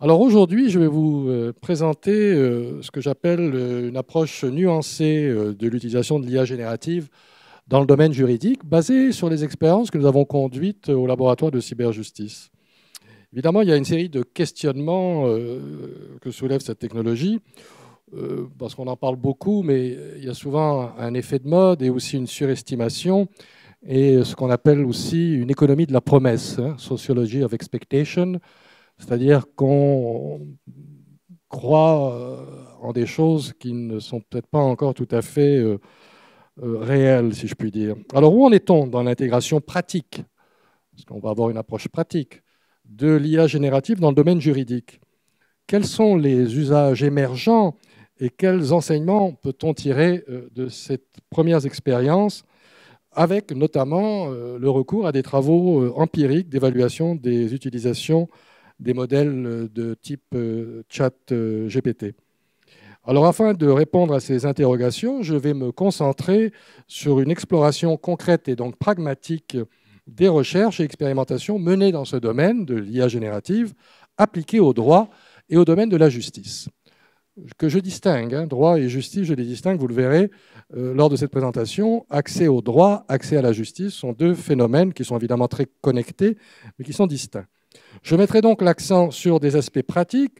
Alors aujourd'hui, je vais vous présenter ce que j'appelle une approche nuancée de l'utilisation de l'IA générative dans le domaine juridique, basée sur les expériences que nous avons conduites au laboratoire de cyberjustice. Évidemment, il y a une série de questionnements que soulève cette technologie, parce qu'on en parle beaucoup, mais il y a souvent un effet de mode et aussi une surestimation, et ce qu'on appelle aussi une économie de la promesse, Sociology of Expectation, c'est-à-dire qu'on croit en des choses qui ne sont peut-être pas encore tout à fait réelles, si je puis dire. Alors, où en est-on dans l'intégration pratique, parce qu'on va avoir une approche pratique, de l'IA générative dans le domaine juridique? Quels sont les usages émergents et quels enseignements peut-on tirer de ces premières expériences, avec notamment le recours à des travaux empiriques d'évaluation des utilisations des modèles de type chat GPT. Alors, afin de répondre à ces interrogations, je vais me concentrer sur une exploration concrète et donc pragmatique des recherches et expérimentations menées dans ce domaine de l'IA générative, appliquées au droit et au domaine de la justice, que je distingue. Droit et justice, je les distingue, vous le verrez lors de cette présentation. Accès au droit, accès à la justice sont deux phénomènes qui sont évidemment très connectés, mais qui sont distincts. Je mettrai donc l'accent sur des aspects pratiques,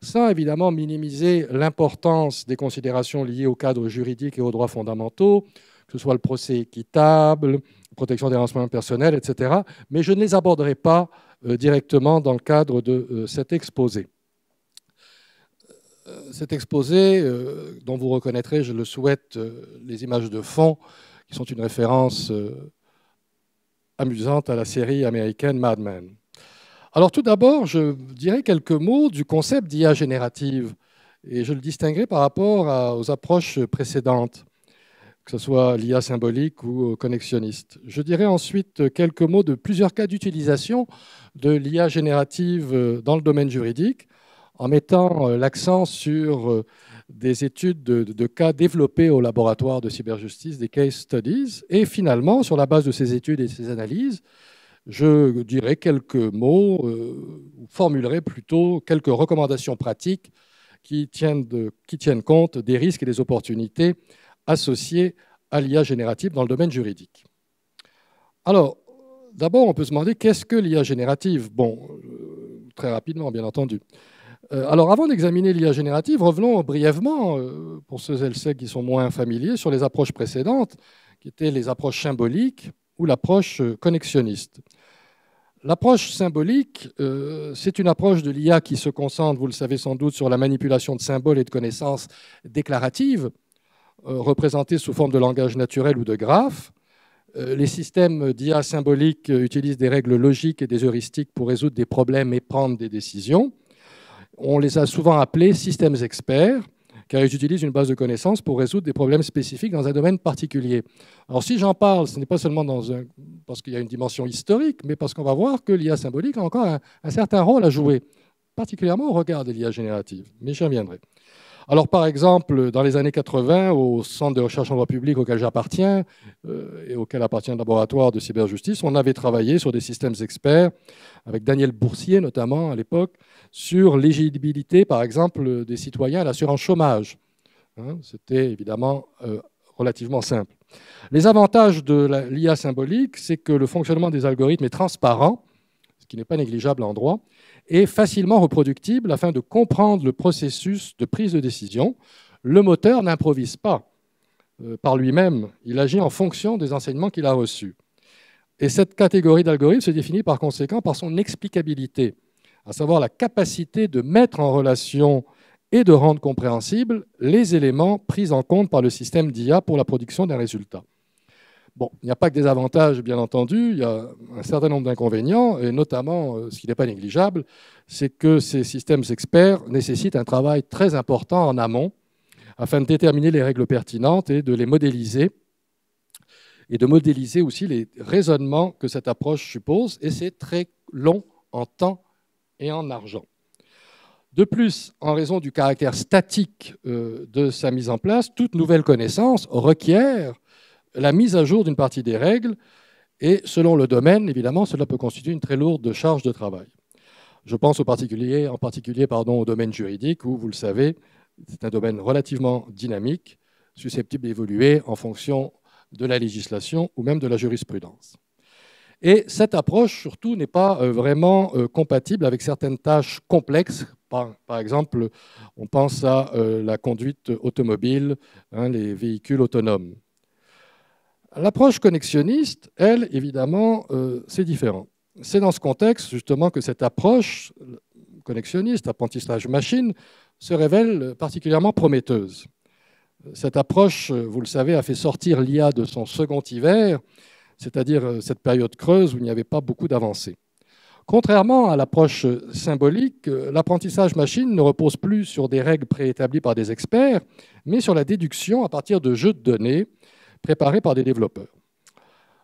sans évidemment minimiser l'importance des considérations liées au cadre juridique et aux droits fondamentaux, que ce soit le procès équitable, protection des renseignements personnels, etc. Mais je ne les aborderai pas directement dans le cadre de cet exposé. Cet exposé, dont vous reconnaîtrez, je le souhaite, les images de fond, qui sont une référence amusante à la série américaine Mad Men. Alors tout d'abord, je dirais quelques mots du concept d'IA générative, et je le distinguerai par rapport aux approches précédentes, que ce soit l'IA symbolique ou connexionniste. Je dirai ensuite quelques mots de plusieurs cas d'utilisation de l'IA générative dans le domaine juridique, en mettant l'accent sur des études de cas développés au laboratoire de cyberjustice, des case studies, et finalement, sur la base de ces études et ces analyses, je dirai quelques mots, ou formulerai plutôt quelques recommandations pratiques qui tiennent compte des risques et des opportunités associés à l'IA générative dans le domaine juridique. Alors, d'abord, on peut se demander qu'est-ce que l'IA générative? Bon, très rapidement, bien entendu. Alors, avant d'examiner l'IA générative, revenons brièvement, pour ceux et celles qui sont moins familiers, sur les approches précédentes, qui étaient les approches symboliques ou l'approche connexionniste. L'approche symbolique, c'est une approche de l'IA qui se concentre, vous le savez sans doute, sur la manipulation de symboles et de connaissances déclaratives, représentées sous forme de langage naturel ou de graphes. Les systèmes d'IA symbolique utilisent des règles logiques et des heuristiques pour résoudre des problèmes et prendre des décisions. On les a souvent appelés systèmes experts, car ils utilisent une base de connaissances pour résoudre des problèmes spécifiques dans un domaine particulier. Alors si j'en parle, ce n'est pas seulement parce qu'il y a une dimension historique, mais parce qu'on va voir que l'IA symbolique a encore un certain rôle à jouer, particulièrement au regard de l'IA générative, mais j'y reviendrai. Alors par exemple, dans les années 80, au centre de recherche en droit public auquel j'appartiens et auquel appartient le laboratoire de cyberjustice, on avait travaillé sur des systèmes experts, avec Daniel Boursier notamment à l'époque, sur l'éligibilité par exemple des citoyens à l'assurance chômage. C'était évidemment relativement simple. Les avantages de l'IA symbolique, c'est que le fonctionnement des algorithmes est transparent, ce qui n'est pas négligeable en droit, et facilement reproductible afin de comprendre le processus de prise de décision. Le moteur n'improvise pas par lui-même, il agit en fonction des enseignements qu'il a reçus. Et cette catégorie d'algorithmes se définit par conséquent par son explicabilité, à savoir la capacité de mettre en relation et de rendre compréhensibles les éléments pris en compte par le système d'IA pour la production d'un résultat. Bon, il n'y a pas que des avantages, bien entendu, il y a un certain nombre d'inconvénients, et notamment, ce qui n'est pas négligeable, c'est que ces systèmes experts nécessitent un travail très important en amont afin de déterminer les règles pertinentes et de les modéliser, et de modéliser aussi les raisonnements que cette approche suppose, et c'est très long en temps et en argent. De plus, en raison du caractère statique de sa mise en place, toute nouvelle connaissance requiert la mise à jour d'une partie des règles, et selon le domaine, évidemment, cela peut constituer une très lourde charge de travail. Je pense en particulier au domaine juridique où, vous le savez, c'est un domaine relativement dynamique, susceptible d'évoluer en fonction de la législation ou même de la jurisprudence. Et cette approche, surtout, n'est pas vraiment compatible avec certaines tâches complexes. Par exemple, on pense à la conduite automobile, les véhicules autonomes. L'approche connexionniste, elle, évidemment, c'est différent. C'est dans ce contexte, justement, que cette approche connexionniste, apprentissage machine, se révèle particulièrement prometteuse. Cette approche, vous le savez, a fait sortir l'IA de son second hiver, c'est-à-dire cette période creuse où il n'y avait pas beaucoup d'avancées. Contrairement à l'approche symbolique, l'apprentissage machine ne repose plus sur des règles préétablies par des experts, mais sur la déduction à partir de jeux de données préparés par des développeurs.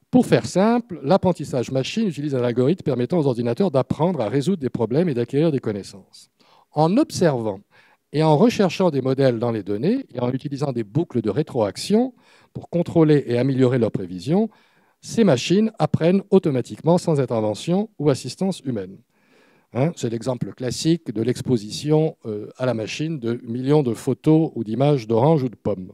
Pour faire simple, l'apprentissage machine utilise un algorithme permettant aux ordinateurs d'apprendre à résoudre des problèmes et d'acquérir des connaissances. En observant et en recherchant des modèles dans les données et en utilisant des boucles de rétroaction pour contrôler et améliorer leurs prévisions, ces machines apprennent automatiquement sans intervention ou assistance humaine. C'est l'exemple classique de l'exposition à la machine de millions de photos ou d'images d'oranges ou de pommes.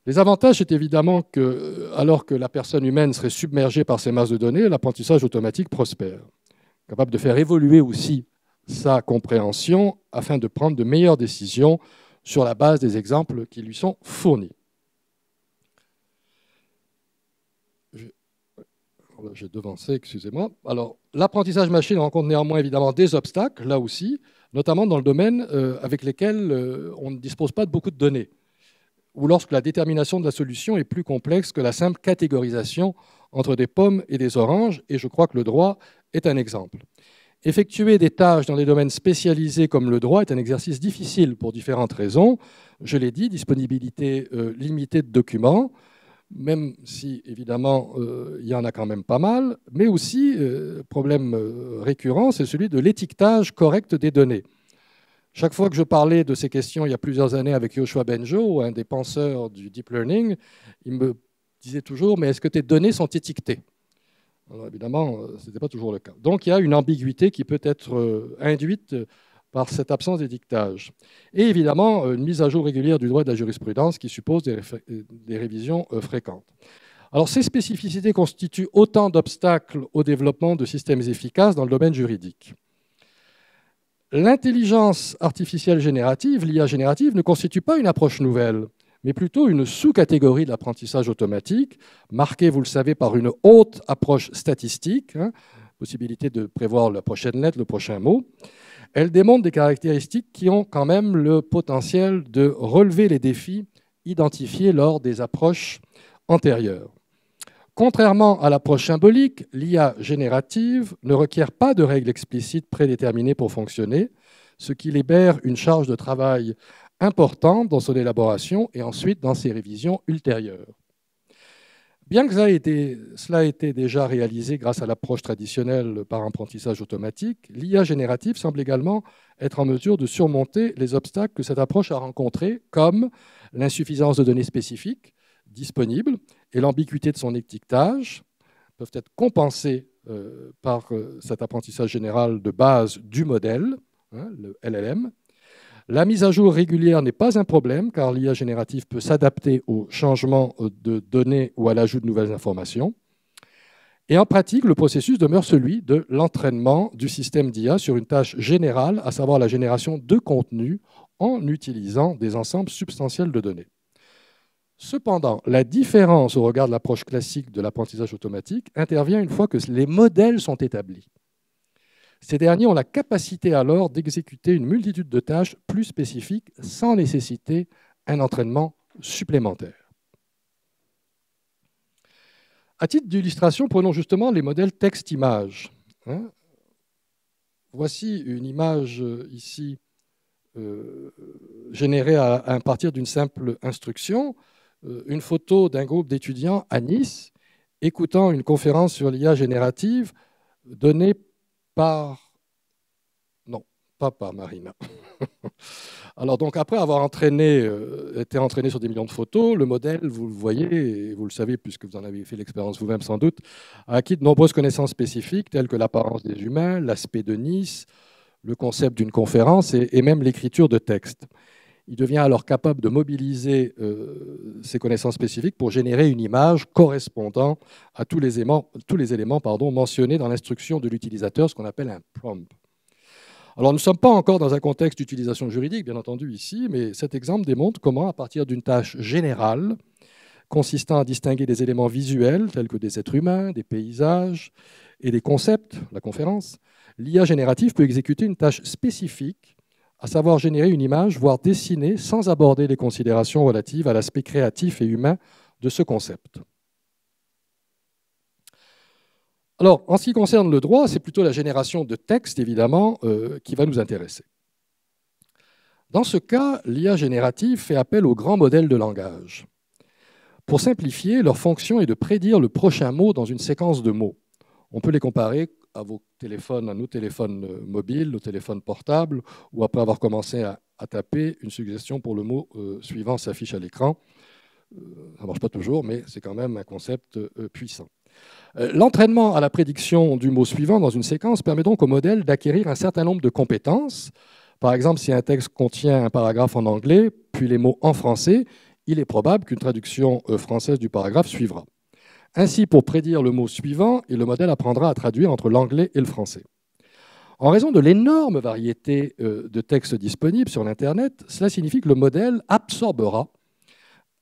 Les avantages, c'est évidemment que, alors que la personne humaine serait submergée par ces masses de données, l'apprentissage automatique prospère, capable de faire évoluer aussi sa compréhension afin de prendre de meilleures décisions sur la base des exemples qui lui sont fournis. J'ai devancé, excusez-moi. Alors, l'apprentissage machine rencontre néanmoins évidemment des obstacles, là aussi, notamment dans le domaine avec lesquels on ne dispose pas de beaucoup de données, ou lorsque la détermination de la solution est plus complexe que la simple catégorisation entre des pommes et des oranges, et je crois que le droit est un exemple. Effectuer des tâches dans des domaines spécialisés comme le droit est un exercice difficile pour différentes raisons. Je l'ai dit, disponibilité limitée de documents, même si, évidemment, il y en a quand même pas mal, mais aussi, problème récurrent, c'est celui de l'étiquetage correct des données. Chaque fois que je parlais de ces questions il y a plusieurs années avec Yoshua Bengio, un des penseurs du deep learning, il me disait toujours « mais est-ce que tes données sont étiquetées ?» Alors évidemment, ce n'était pas toujours le cas. Donc il y a une ambiguïté qui peut être induite par cette absence d'étiquetage. Et évidemment, une mise à jour régulière du droit et de la jurisprudence qui suppose des révisions fréquentes. Alors ces spécificités constituent autant d'obstacles au développement de systèmes efficaces dans le domaine juridique. L'intelligence artificielle générative, l'IA générative, ne constitue pas une approche nouvelle, mais plutôt une sous-catégorie de l'apprentissage automatique, marquée, vous le savez, par une haute approche statistique, possibilité de prévoir la prochaine lettre, le prochain mot. Elle démontre des caractéristiques qui ont quand même le potentiel de relever les défis identifiés lors des approches antérieures. Contrairement à l'approche symbolique, l'IA générative ne requiert pas de règles explicites prédéterminées pour fonctionner, ce qui libère une charge de travail importante dans son élaboration et ensuite dans ses révisions ultérieures. Bien que cela ait été déjà réalisé grâce à l'approche traditionnelle par apprentissage automatique, l'IA générative semble également être en mesure de surmonter les obstacles que cette approche a rencontrés, comme l'insuffisance de données spécifiques disponibles et l'ambiguïté de son étiquetage, peuvent être compensés par cet apprentissage général de base du modèle, le LLM. La mise à jour régulière n'est pas un problème, car l'IA générative peut s'adapter aux changements de données ou à l'ajout de nouvelles informations. Et en pratique, le processus demeure celui de l'entraînement du système d'IA sur une tâche générale, à savoir la génération de contenu en utilisant des ensembles substantiels de données. Cependant, la différence au regard de l'approche classique de l'apprentissage automatique intervient une fois que les modèles sont établis. Ces derniers ont la capacité alors d'exécuter une multitude de tâches plus spécifiques sans nécessiter un entraînement supplémentaire. À titre d'illustration, prenons justement les modèles texte-image. Voici une image ici générée à partir d'une simple instruction, une photo d'un groupe d'étudiants à Nice écoutant une conférence sur l'IA générative donnée par... Non, pas par Marina. Alors donc après avoir été entraîné sur des millions de photos, le modèle, vous le voyez, et vous le savez puisque vous en avez fait l'expérience vous-même sans doute, a acquis de nombreuses connaissances spécifiques telles que l'apparence des humains, l'aspect de Nice, le concept d'une conférence et même l'écriture de texte. Il devient alors capable de mobiliser ces connaissances spécifiques pour générer une image correspondant à tous les éléments, mentionnés dans l'instruction de l'utilisateur, ce qu'on appelle un prompt. Alors, nous ne sommes pas encore dans un contexte d'utilisation juridique, bien entendu, ici, mais cet exemple démontre comment, à partir d'une tâche générale, consistant à distinguer des éléments visuels, tels que des êtres humains, des paysages et des concepts, la conférence, l'IA générative peut exécuter une tâche spécifique, à savoir générer une image, voire dessiner, sans aborder les considérations relatives à l'aspect créatif et humain de ce concept. Alors, en ce qui concerne le droit, c'est plutôt la génération de texte, évidemment, qui va nous intéresser. Dans ce cas, l'IA générative fait appel aux grands modèles de langage. Pour simplifier, leur fonction est de prédire le prochain mot dans une séquence de mots. On peut les comparer à nos téléphones mobiles, nos téléphones portables, ou après avoir commencé à taper, une suggestion pour le mot suivant s'affiche à l'écran. Ça ne marche pas toujours, mais c'est quand même un concept puissant. L'entraînement à la prédiction du mot suivant dans une séquence permet donc au modèle d'acquérir un certain nombre de compétences. Par exemple, si un texte contient un paragraphe en anglais, puis les mots en français, il est probable qu'une traduction française du paragraphe suivra. Ainsi, pour prédire le mot suivant, le modèle apprendra à traduire entre l'anglais et le français. En raison de l'énorme variété de textes disponibles sur l'Internet, cela signifie que le modèle absorbera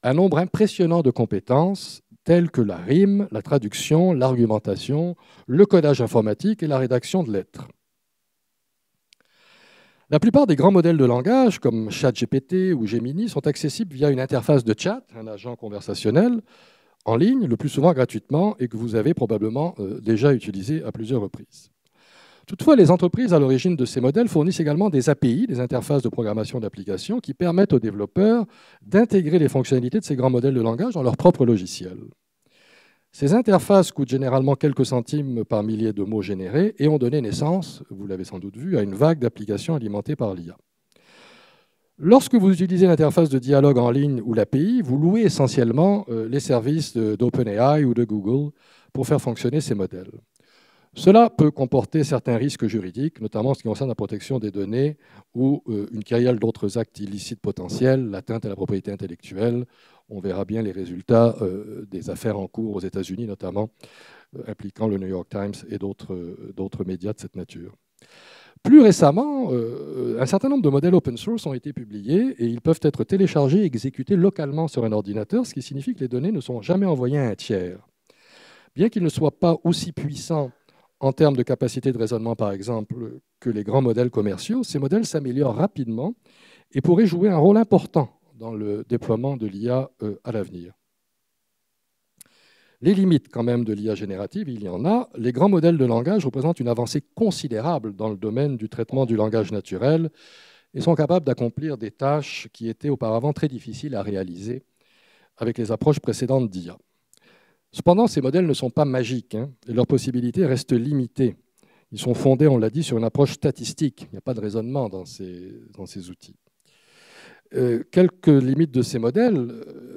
un nombre impressionnant de compétences telles que la rime, la traduction, l'argumentation, le codage informatique et la rédaction de lettres. La plupart des grands modèles de langage, comme ChatGPT ou Gemini, sont accessibles via une interface de chat, un agent conversationnel, en ligne, le plus souvent gratuitement, et que vous avez probablement déjà utilisé à plusieurs reprises. Toutefois, les entreprises à l'origine de ces modèles fournissent également des API, des interfaces de programmation d'applications, qui permettent aux développeurs d'intégrer les fonctionnalités de ces grands modèles de langage dans leur propre logiciel. Ces interfaces coûtent généralement quelques centimes par millier de mots générés et ont donné naissance, vous l'avez sans doute vu, à une vague d'applications alimentées par l'IA. Lorsque vous utilisez l'interface de dialogue en ligne ou l'API, vous louez essentiellement les services d'OpenAI ou de Google pour faire fonctionner ces modèles. Cela peut comporter certains risques juridiques, notamment en ce qui concerne la protection des données ou une kyrielle d'autres actes illicites potentiels, l'atteinte à la propriété intellectuelle. On verra bien les résultats des affaires en cours aux États-Unis, notamment impliquant le New York Times et d'autres médias de cette nature. Plus récemment, un certain nombre de modèles open source ont été publiés et ils peuvent être téléchargés et exécutés localement sur un ordinateur, ce qui signifie que les données ne sont jamais envoyées à un tiers. Bien qu'ils ne soient pas aussi puissants en termes de capacité de raisonnement, par exemple, que les grands modèles commerciaux, ces modèles s'améliorent rapidement et pourraient jouer un rôle important dans le déploiement de l'IA à l'avenir. Les limites quand même de l'IA générative, il y en a. Les grands modèles de langage représentent une avancée considérable dans le domaine du traitement du langage naturel et sont capables d'accomplir des tâches qui étaient auparavant très difficiles à réaliser avec les approches précédentes d'IA. Cependant, ces modèles ne sont pas magiques et leurs possibilités restent limitées. Ils sont fondés, on l'a dit, sur une approche statistique. Il n'y a pas de raisonnement dans ces outils. Quelques limites de ces modèles.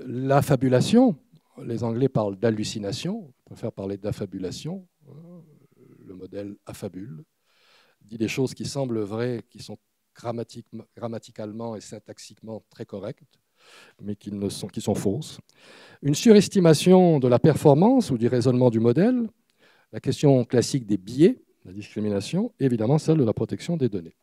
L'affabulation. Les Anglais parlent d'hallucination. Je préfère parler d'affabulation. Le modèle affabule. Dit des choses qui semblent vraies, qui sont grammaticalement et syntaxiquement très correctes, mais qui sont fausses. Une surestimation de la performance ou du raisonnement du modèle, la question classique des biais, la discrimination, et évidemment celle de la protection des données.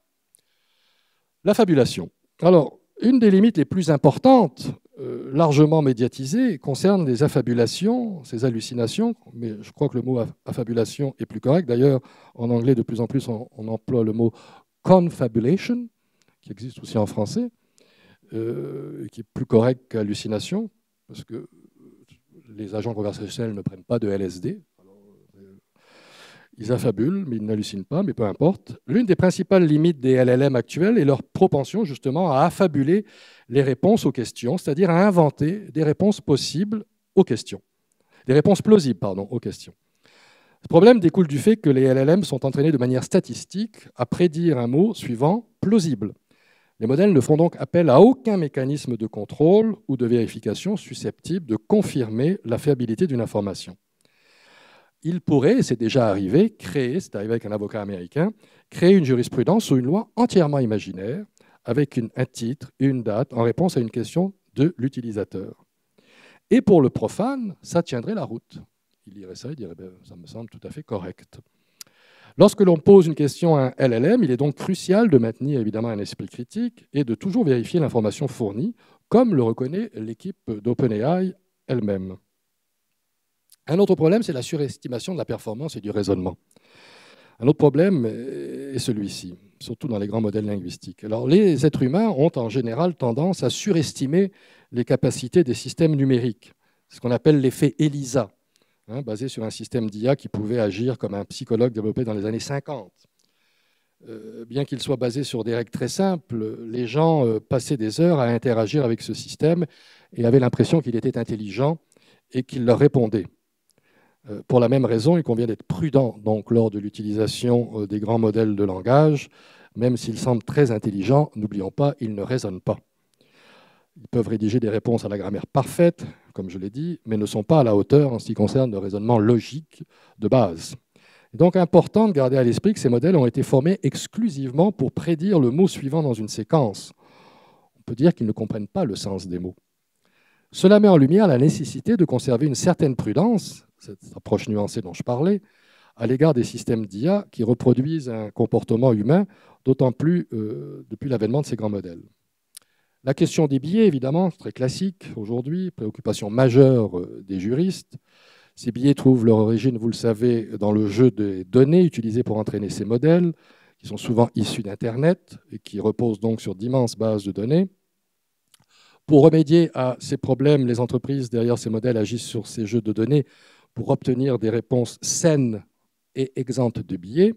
La fabulation. Alors, une des limites les plus importantes, largement médiatisées, concerne les affabulations, ces hallucinations, mais je crois que le mot affabulation est plus correct. D'ailleurs, en anglais, de plus en plus, on emploie le mot confabulation, qui existe aussi en français, qui est plus correct qu'hallucination, parce que les agents conversationnels ne prennent pas de LSD. Alors, ils affabulent, mais ils n'hallucinent pas, mais peu importe. L'une des principales limites des LLM actuels est leur propension justement à affabuler les réponses aux questions, c'est-à-dire à inventer des réponses possibles aux questions. Des réponses plausibles, pardon, aux questions. Ce problème découle du fait que les LLM sont entraînés de manière statistique à prédire un mot suivant plausible. Les modèles ne font donc appel à aucun mécanisme de contrôle ou de vérification susceptible de confirmer la fiabilité d'une information. Ils pourraient, et c'est déjà arrivé, c'est arrivé avec un avocat américain, créer une jurisprudence ou une loi entièrement imaginaire, avec un titre et une date en réponse à une question de l'utilisateur. Et pour le profane, ça tiendrait la route. Il lirait ça, il dirait ça me semble tout à fait correct. Lorsque l'on pose une question à un LLM, il est donc crucial de maintenir évidemment un esprit critique et de toujours vérifier l'information fournie, comme le reconnaît l'équipe d'OpenAI elle-même. Un autre problème, c'est la surestimation de la performance et du raisonnement. Un autre problème est celui-ci, surtout dans les grands modèles linguistiques. Alors, les êtres humains ont en général tendance à surestimer les capacités des systèmes numériques, ce qu'on appelle l'effet ELISA, basé sur un système d'IA qui pouvait agir comme un psychologue développé dans les années 50. Bien qu'il soit basé sur des règles très simples, les gens passaient des heures à interagir avec ce système et avaient l'impression qu'il était intelligent et qu'il leur répondait. Pour la même raison, il convient d'être prudent donc, lors de l'utilisation des grands modèles de langage. Même s'ils semblent très intelligents, n'oublions pas, ils ne raisonnent pas. Ils peuvent rédiger des réponses à la grammaire parfaite, comme je l'ai dit, mais ne sont pas à la hauteur en ce qui concerne le raisonnement logique de base. Il est donc important de garder à l'esprit que ces modèles ont été formés exclusivement pour prédire le mot suivant dans une séquence. On peut dire qu'ils ne comprennent pas le sens des mots. Cela met en lumière la nécessité de conserver une certaine prudence, cette approche nuancée dont je parlais, à l'égard des systèmes d'IA qui reproduisent un comportement humain, d'autant plus depuis l'avènement de ces grands modèles. La question des billets, évidemment, très classique aujourd'hui, préoccupation majeure des juristes. Ces billets trouvent leur origine, vous le savez, dans le jeu des données utilisées pour entraîner ces modèles, qui sont souvent issus d'Internet et qui reposent donc sur d'immenses bases de données. Pour remédier à ces problèmes, les entreprises derrière ces modèles agissent sur ces jeux de données pour obtenir des réponses saines et exemptes de biais.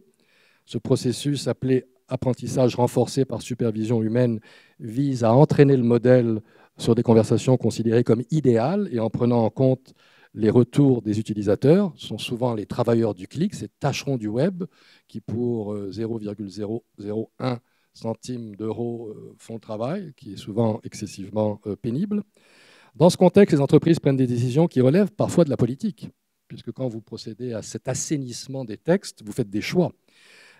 Ce processus, appelé apprentissage renforcé par supervision humaine, vise à entraîner le modèle sur des conversations considérées comme idéales et en prenant en compte les retours des utilisateurs. Ce sont souvent les travailleurs du clic, ces tâcherons du web, qui pour 0,001 centimes d'euros font le travail, qui est souvent excessivement pénible. Dans ce contexte, les entreprises prennent des décisions qui relèvent parfois de la politique, puisque quand vous procédez à cet assainissement des textes, vous faites des choix.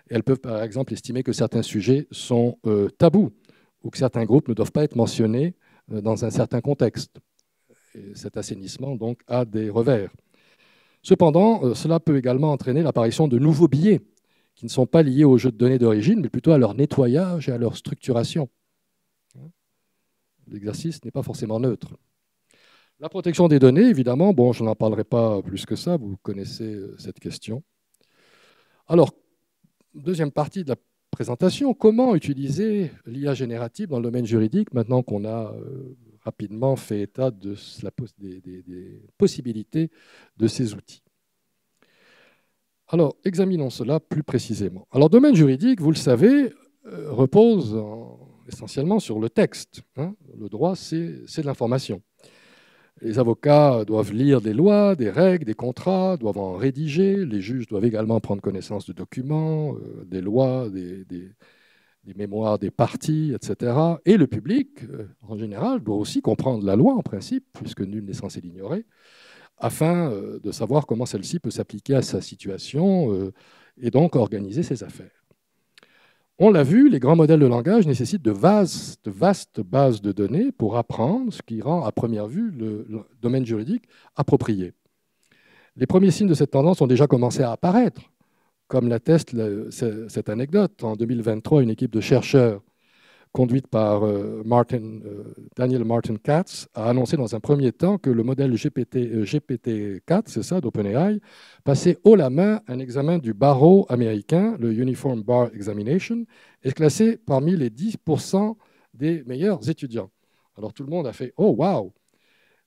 Et elles peuvent par exemple estimer que certains sujets sont tabous ou que certains groupes ne doivent pas être mentionnés dans un certain contexte. Et cet assainissement donc, a des revers. Cependant, cela peut également entraîner l'apparition de nouveaux biais qui ne sont pas liés aux jeux de données d'origine, mais plutôt à leur nettoyage et à leur structuration. L'exercice n'est pas forcément neutre. La protection des données, évidemment, bon, je n'en parlerai pas plus que ça, vous connaissez cette question. Alors, deuxième partie de la présentation, comment utiliser l'IA générative dans le domaine juridique, maintenant qu'on a rapidement fait état des possibilités de ces outils. Alors, examinons cela plus précisément. Alors, le domaine juridique, vous le savez, repose essentiellement sur le texte. Le droit, c'est de l'information. Les avocats doivent lire des lois, des règles, des contrats, doivent en rédiger. Les juges doivent également prendre connaissance de documents, des lois, des mémoires des parties, etc. Et le public, en général, doit aussi comprendre la loi, en principe, puisque nul n'est censé l'ignorer, afin de savoir comment celle-ci peut s'appliquer à sa situation et donc organiser ses affaires. On l'a vu, les grands modèles de langage nécessitent de vastes bases de données pour apprendre, ce qui rend à première vue le domaine juridique approprié. Les premiers signes de cette tendance ont déjà commencé à apparaître, comme l'atteste cette anecdote. En 2023, une équipe de chercheurs conduite par Daniel Martin Katz, a annoncé dans un premier temps que le modèle GPT-4, c'est ça, d'OpenAI, passait haut la main un examen du barreau américain, le Uniform Bar Examination, et classé parmi les 10% des meilleurs étudiants. Alors tout le monde a fait « Oh, waouh !»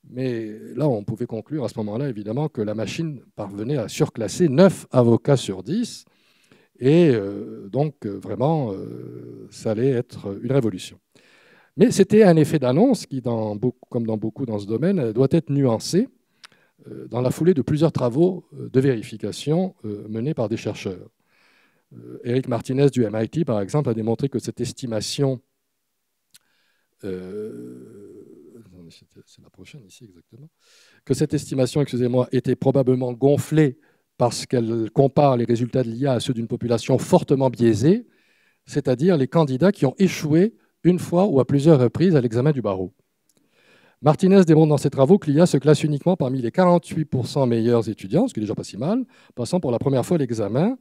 Mais là, on pouvait conclure à ce moment-là, évidemment, que la machine parvenait à surclasser 9 avocats sur 10, et donc, vraiment, ça allait être une révolution. Mais c'était un effet d'annonce qui, comme dans beaucoup dans ce domaine, doit être nuancé dans la foulée de plusieurs travaux de vérification menés par des chercheurs. Eric Martinez du MIT, par exemple, a démontré que cette estimation c'est la prochaine ici exactement, que cette estimation, excusez-moi, était probablement gonflée parce qu'elle compare les résultats de l'IA à ceux d'une population fortement biaisée, c'est-à-dire les candidats qui ont échoué une fois ou à plusieurs reprises à l'examen du barreau. Martinez démontre dans ses travaux que l'IA se classe uniquement parmi les 48% meilleurs étudiants, ce qui est déjà pas si mal, passant pour la première fois l'examen,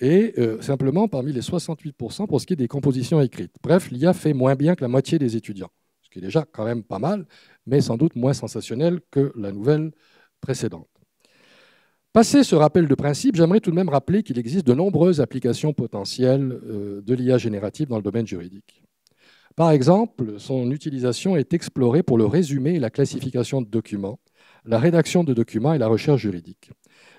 et simplement parmi les 68% pour ce qui est des compositions écrites. Bref, l'IA fait moins bien que la moitié des étudiants, ce qui est déjà quand même pas mal, mais sans doute moins sensationnel que la nouvelle précédente. Passé ce rappel de principe, j'aimerais tout de même rappeler qu'il existe de nombreuses applications potentielles de l'IA générative dans le domaine juridique. Par exemple, son utilisation est explorée pour le résumé et la classification de documents, la rédaction de documents et la recherche juridique.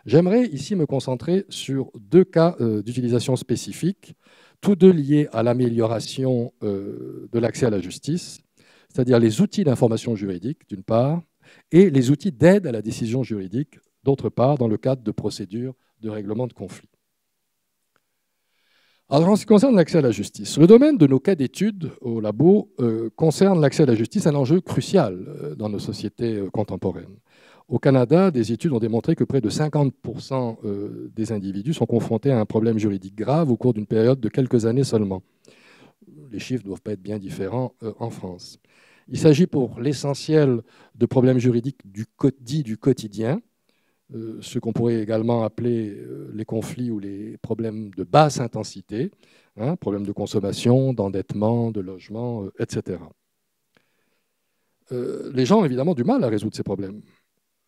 J'aimerais ici me concentrer sur deux cas d'utilisation spécifiques, tous deux liés à l'amélioration de l'accès à la justice, c'est-à-dire les outils d'information juridique, d'une part, et les outils d'aide à la décision juridique, d'autre part, dans le cadre de procédures de règlement de conflits. Alors, en ce qui concerne l'accès à la justice, le domaine de nos cas d'études au labo concerne l'accès à la justice, un enjeu crucial dans nos sociétés contemporaines. Au Canada, des études ont démontré que près de 50% des individus sont confrontés à un problème juridique grave au cours d'une période de quelques années seulement. Les chiffres ne doivent pas être bien différents en France. Il s'agit pour l'essentiel de problèmes juridiques dits du quotidien, ce qu'on pourrait également appeler les conflits ou les problèmes de basse intensité, problèmes de consommation, d'endettement, de logement, etc. Les gens ont évidemment du mal à résoudre ces problèmes.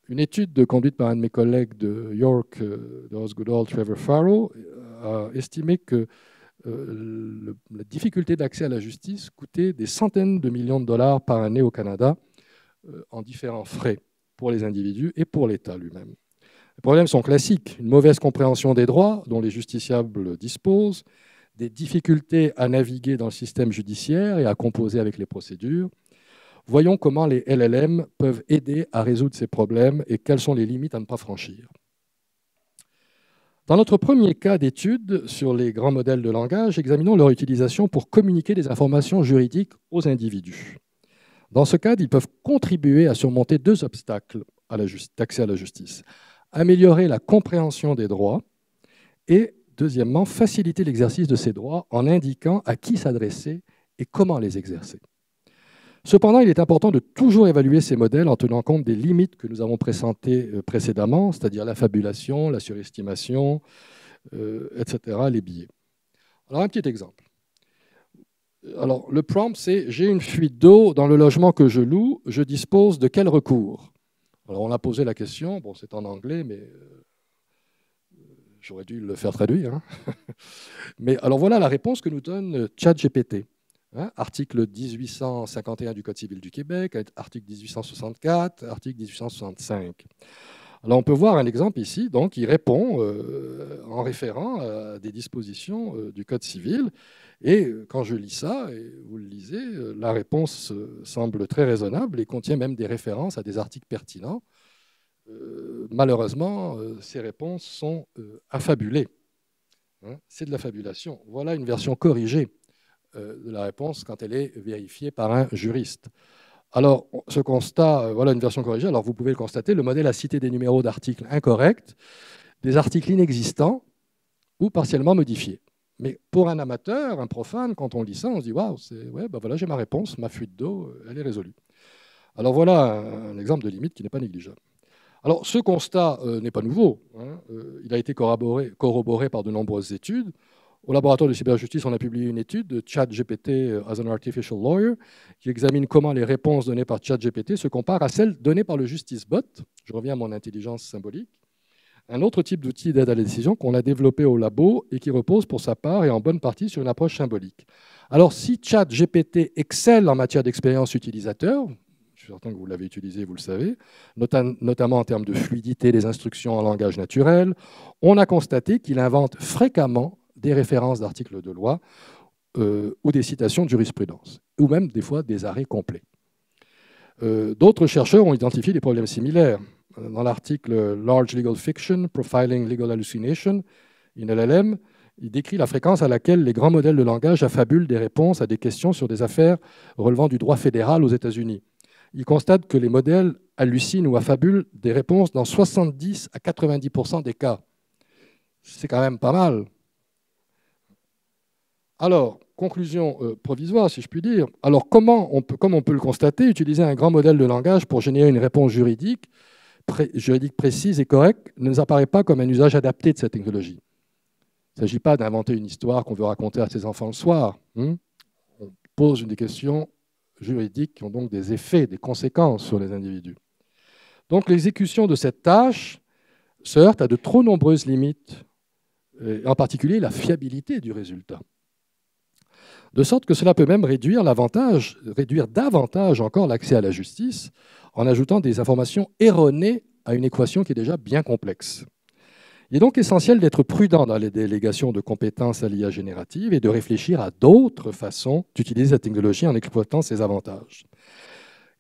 Une étude conduite par un de mes collègues de York, de Osgoodall, Trevor Farrow, a estimé que la difficulté d'accès à la justice coûtait des centaines de millions de dollars par année au Canada en différents frais pour les individus et pour l'État lui-même. Les problèmes sont classiques, une mauvaise compréhension des droits dont les justiciables disposent, des difficultés à naviguer dans le système judiciaire et à composer avec les procédures. Voyons comment les LLM peuvent aider à résoudre ces problèmes et quelles sont les limites à ne pas franchir. Dans notre premier cas d'étude sur les grands modèles de langage, examinons leur utilisation pour communiquer des informations juridiques aux individus. Dans ce cadre, ils peuvent contribuer à surmonter deux obstacles d'accès à la justice. Améliorer la compréhension des droits et, deuxièmement, faciliter l'exercice de ces droits en indiquant à qui s'adresser et comment les exercer. Cependant, il est important de toujours évaluer ces modèles en tenant compte des limites que nous avons présentées précédemment, c'est-à-dire la fabulation, la surestimation, etc., les biais. Alors, un petit exemple. Alors, le prompt, c'est « J'ai une fuite d'eau dans le logement que je loue, je dispose de quel recours ?» Alors, on a posé la question, bon, c'est en anglais, mais j'aurais dû le faire traduire. Hein. Mais alors, voilà la réponse que nous donne ChatGPT. Article 1851 du Code civil du Québec, article 1864, article 1865. Alors, on peut voir un exemple ici, donc, il répond en référant à des dispositions du Code civil. Et quand je lis ça, et vous le lisez, la réponse semble très raisonnable et contient même des références à des articles pertinents. Malheureusement, ces réponses sont affabulées. C'est de la fabulation. Voilà une version corrigée de la réponse quand elle est vérifiée par un juriste. Alors, ce constat, voilà une version corrigée. Alors, vous pouvez le constater, le modèle a cité des numéros d'articles incorrects, des articles inexistants ou partiellement modifiés. Mais pour un amateur, un profane, quand on lit ça, on se dit « Waouh, ouais, ben voilà, j'ai ma réponse, ma fuite d'eau, elle est résolue ». Alors, voilà un exemple de limite qui n'est pas négligeable. Alors, ce constat n'est pas nouveau. Il a été corroboré par de nombreuses études. Au laboratoire de cyberjustice, on a publié une étude de ChatGPT as an Artificial Lawyer qui examine comment les réponses données par ChatGPT se comparent à celles données par le JusticeBot. Je reviens à mon intelligence symbolique. Un autre type d'outil d'aide à la décision qu'on a développé au labo et qui repose pour sa part et en bonne partie sur une approche symbolique. Alors, si ChatGPT excelle en matière d'expérience utilisateur, je suis certain que vous l'avez utilisé, vous le savez, notamment en termes de fluidité des instructions en langage naturel, on a constaté qu'il invente fréquemment des références d'articles de loi ou des citations de jurisprudence, ou même des fois des arrêts complets. D'autres chercheurs ont identifié des problèmes similaires. Dans l'article Large Legal Fiction, Profiling Legal Hallucination, in LLM, Il décrit la fréquence à laquelle les grands modèles de langage affabulent des réponses à des questions sur des affaires relevant du droit fédéral aux États-Unis. Il constate que les modèles hallucinent ou affabulent des réponses dans 70 à 90% des cas. C'est quand même pas mal. Alors, conclusion provisoire, si je puis dire. Alors, comme on peut le constater, utiliser un grand modèle de langage pour générer une réponse juridique précise et correcte ne nous apparaît pas comme un usage adapté de cette technologie. Il ne s'agit pas d'inventer une histoire qu'on veut raconter à ses enfants le soir. On pose des questions juridiques qui ont donc des effets, des conséquences sur les individus. Donc l'exécution de cette tâche se heurte à de trop nombreuses limites, en particulier la fiabilité du résultat. De sorte que cela peut même réduire davantage encore l'accès à la justice en ajoutant des informations erronées à une équation qui est déjà bien complexe. Il est donc essentiel d'être prudent dans les délégations de compétences à l'IA générative et de réfléchir à d'autres façons d'utiliser cette technologie en exploitant ses avantages.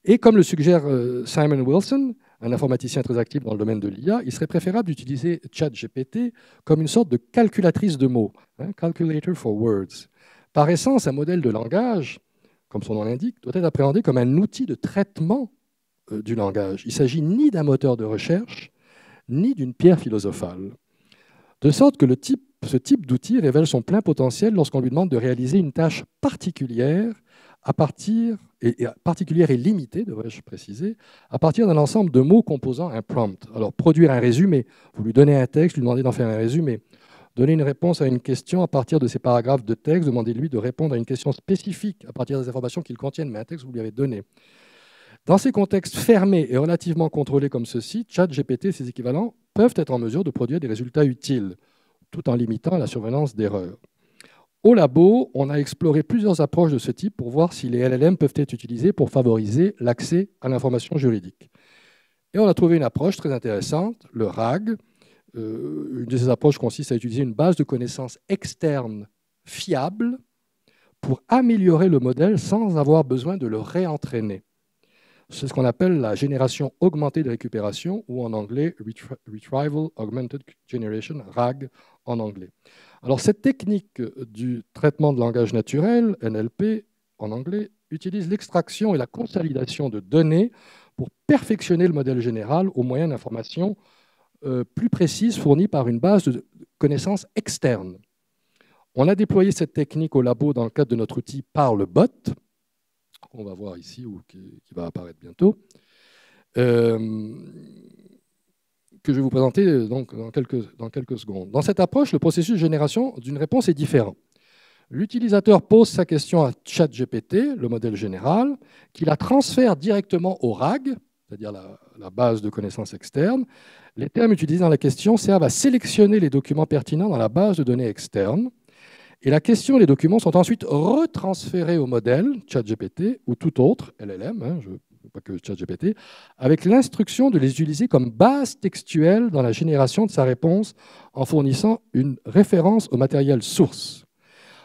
Et comme le suggère Simon Wilson, un informaticien très actif dans le domaine de l'IA, il serait préférable d'utiliser ChatGPT comme une sorte de calculatrice de mots, calculator for words. Par essence, un modèle de langage, comme son nom l'indique, doit être appréhendé comme un outil de traitement du langage. Il ne s'agit ni d'un moteur de recherche, ni d'une pierre philosophale. De sorte que ce type d'outil révèle son plein potentiel lorsqu'on lui demande de réaliser une tâche particulière et limitée, devrais-je préciser, à partir d'un ensemble de mots composant un prompt. Alors, produire un résumé, vous lui donnez un texte, lui demandez d'en faire un résumé. Donner une réponse à une question à partir de ces paragraphes de texte, demandez-lui de répondre à une question spécifique à partir des informations qu'ils contiennent, mais un texte que vous lui avez donné. Dans ces contextes fermés et relativement contrôlés comme ceci, ChatGPT et ses équivalents peuvent être en mesure de produire des résultats utiles, tout en limitant la survenance d'erreurs. Au labo, on a exploré plusieurs approches de ce type pour voir si les LLM peuvent être utilisés pour favoriser l'accès à l'information juridique. Et on a trouvé une approche très intéressante, le RAG. Une de ces approches consiste à utiliser une base de connaissances externe fiable pour améliorer le modèle sans avoir besoin de le réentraîner. C'est ce qu'on appelle la génération augmentée de récupération, ou en anglais Retrieval Augmented Generation, RAG en anglais. Alors cette technique du traitement de langage naturel, NLP en anglais, utilise l'extraction et la consolidation de données pour perfectionner le modèle général au moyen d'informations plus précises fournies par une base de connaissances externes. On a déployé cette technique au labo dans le cadre de notre outil ParleBot, qu'on va voir ici ou qui va apparaître bientôt, que je vais vous présenter donc dans quelques secondes. Dans cette approche, le processus de génération d'une réponse est différent. L'utilisateur pose sa question à ChatGPT, le modèle général, qui la transfère directement au RAG, c'est-à-dire la base de connaissances externe. Les termes utilisés dans la question servent à sélectionner les documents pertinents dans la base de données externe. Et la question et les documents sont ensuite retransférés au modèle ChatGPT ou tout autre LLM, pas que ChatGPT, avec l'instruction de les utiliser comme base textuelle dans la génération de sa réponse en fournissant une référence au matériel source.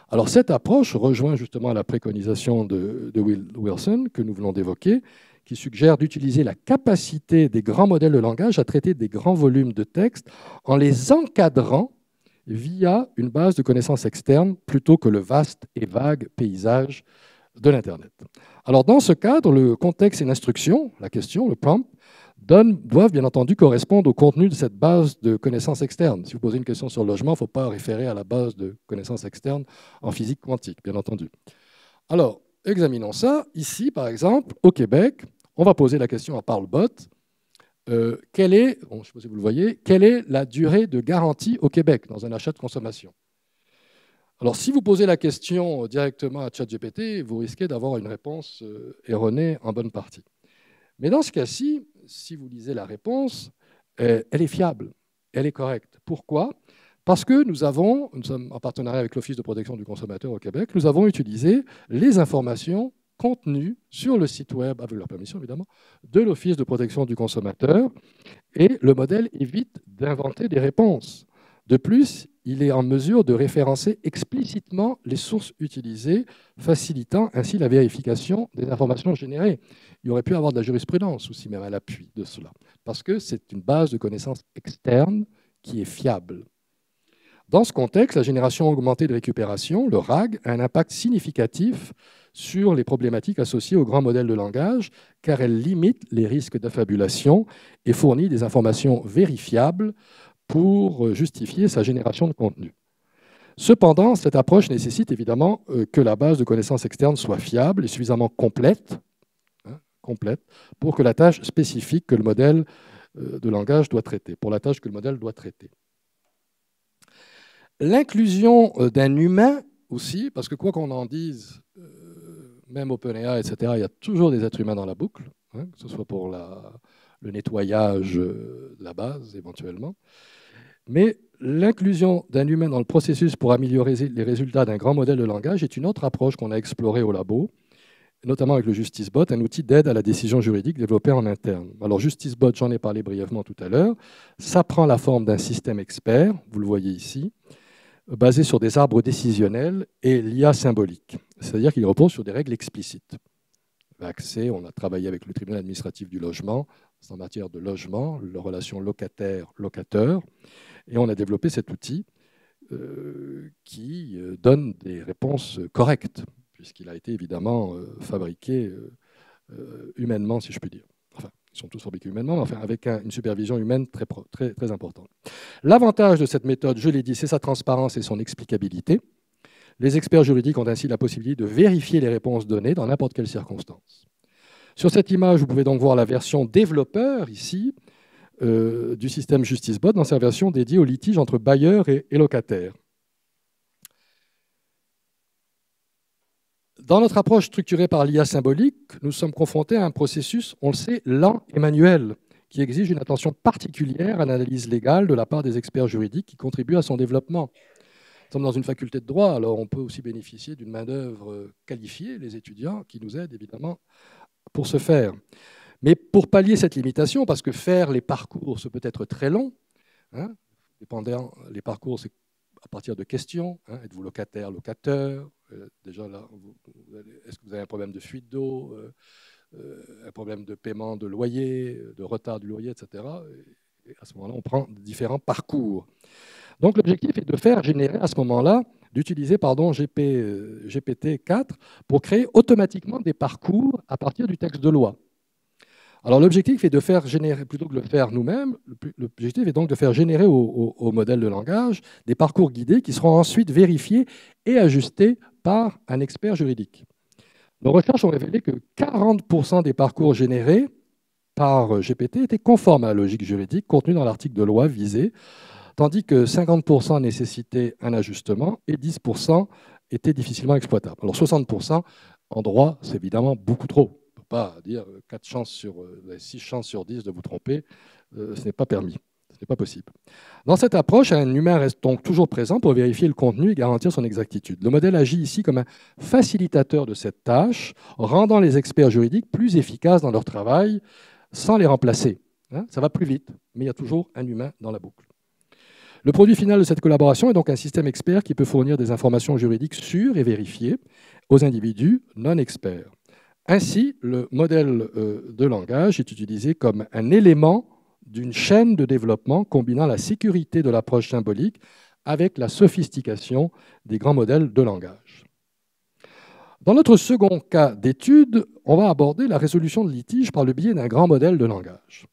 Alors cette approche rejoint justement la préconisation de Wilson que nous venons d'évoquer, qui suggère d'utiliser la capacité des grands modèles de langage à traiter des grands volumes de texte en les encadrant via une base de connaissances externes plutôt que le vaste et vague paysage de l'Internet. Alors dans ce cadre, le contexte et l'instruction, la question, le prompt, doivent bien entendu correspondre au contenu de cette base de connaissances externes. Si vous posez une question sur le logement, il ne faut pas référer à la base de connaissances externes en physique quantique, bien entendu. Alors, examinons ça. Ici, par exemple, au Québec, on va poser la question à ParleBot. Je ne sais pas si vous le voyez, quelle est la durée de garantie au Québec dans un achat de consommation? Alors, si vous posez la question directement à ChatGPT, vous risquez d'avoir une réponse erronée en bonne partie. Mais dans ce cas-ci, si vous lisez la réponse, elle est fiable, elle est correcte. Pourquoi? Parce que nous sommes en partenariat avec l'Office de protection du consommateur au Québec, nous avons utilisé les informations contenues sur le site web, avec leur permission évidemment, de l'Office de protection du consommateur, et le modèle évite d'inventer des réponses. De plus, il est en mesure de référencer explicitement les sources utilisées, facilitant ainsi la vérification des informations générées. Il y aurait pu avoir de la jurisprudence aussi, même à l'appui de cela, parce que c'est une base de connaissances externe qui est fiable. Dans ce contexte, la génération augmentée de récupération, le RAG, a un impact significatif sur les problématiques associées aux grands modèles de langage, car elle limite les risques d'affabulation et fournit des informations vérifiables pour justifier sa génération de contenu. Cependant, cette approche nécessite évidemment que la base de connaissances externes soit fiable et suffisamment complète, pour que la tâche spécifique que le modèle de langage doit traiter, pour la tâche que le modèle doit traiter. L'inclusion d'un humain aussi, parce que quoi qu'on en dise, même OpenAI, etc., il y a toujours des êtres humains dans la boucle, que ce soit pour le nettoyage de la base éventuellement. Mais l'inclusion d'un humain dans le processus pour améliorer les résultats d'un grand modèle de langage est une autre approche qu'on a explorée au labo, notamment avec le JusticeBot, un outil d'aide à la décision juridique développé en interne. Alors JusticeBot, j'en ai parlé brièvement tout à l'heure, ça prend la forme d'un système expert, vous le voyez ici, basé sur des arbres décisionnels et l'IA symbolique, c'est-à-dire qu'il repose sur des règles explicites. L'accès, on a travaillé avec le tribunal administratif du logement, c'est en matière de logement, la relation locataire-locateur, et on a développé cet outil qui donne des réponses correctes, puisqu'il a été évidemment fabriqué humainement, si je puis dire. Enfin, ils sont tous fabriqués humainement, mais enfin, avec une supervision humaine très importante. L'avantage de cette méthode, je l'ai dit, c'est sa transparence et son explicabilité. Les experts juridiques ont ainsi la possibilité de vérifier les réponses données dans n'importe quelle circonstance. Sur cette image, vous pouvez donc voir la version développeur, ici, du système JusticeBot dans sa version dédiée au litige entre bailleurs et locataires. Dans notre approche structurée par l'IA symbolique, nous sommes confrontés à un processus, on le sait, lent et manuel, qui exige une attention particulière à l'analyse légale de la part des experts juridiques qui contribuent à son développement. Nous sommes dans une faculté de droit, alors on peut aussi bénéficier d'une main-d'œuvre qualifiée, les étudiants, qui nous aident évidemment pour ce faire. Mais pour pallier cette limitation, parce que faire les parcours, ça peut être très long, dépendant, les parcours, c'est à partir de questions, êtes-vous locataire, locateur, déjà là, est-ce que vous avez un problème de fuite d'eau, un problème de paiement de loyer, de retard du loyer, etc. Et à ce moment-là, on prend différents parcours. Donc l'objectif est de faire générer à ce moment-là, d'utiliser GPT-4 pour créer automatiquement des parcours à partir du texte de loi. Alors l'objectif est de faire générer, plutôt que de le faire nous-mêmes, l'objectif est donc de faire générer au modèle de langage des parcours guidés qui seront ensuite vérifiés et ajustés par un expert juridique. Nos recherches ont révélé que 40% des parcours générés par GPT étaient conformes à la logique juridique contenue dans l'article de loi visé, tandis que 50% nécessitaient un ajustement et 10% étaient difficilement exploitables. Alors 60% en droit, c'est évidemment beaucoup trop. On ne peut pas dire 6 chances sur 10 de vous tromper, ce n'est pas permis, ce n'est pas possible. Dans cette approche, un humain reste donc toujours présent pour vérifier le contenu et garantir son exactitude. Le modèle agit ici comme un facilitateur de cette tâche, rendant les experts juridiques plus efficaces dans leur travail sans les remplacer. Ça va plus vite, mais il y a toujours un humain dans la boucle. Le produit final de cette collaboration est donc un système expert qui peut fournir des informations juridiques sûres et vérifiées aux individus non experts. Ainsi, le modèle de langage est utilisé comme un élément d'une chaîne de développement combinant la sécurité de l'approche symbolique avec la sophistication des grands modèles de langage. Dans notre second cas d'étude, on va aborder la résolution de litiges par le biais d'un grand modèle de langage.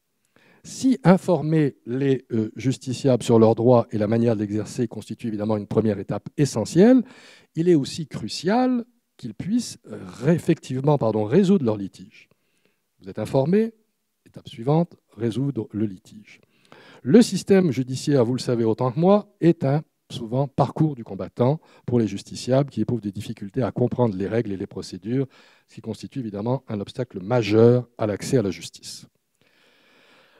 Si informer les justiciables sur leurs droits et la manière d'exercer constitue évidemment une première étape essentielle, il est aussi crucial qu'ils puissent effectivement résoudre leur litige. Vous êtes informé, étape suivante, résoudre le litige. Le système judiciaire, vous le savez autant que moi, est un souvent parcours du combattant pour les justiciables qui éprouvent des difficultés à comprendre les règles et les procédures, ce qui constitue évidemment un obstacle majeur à l'accès à la justice.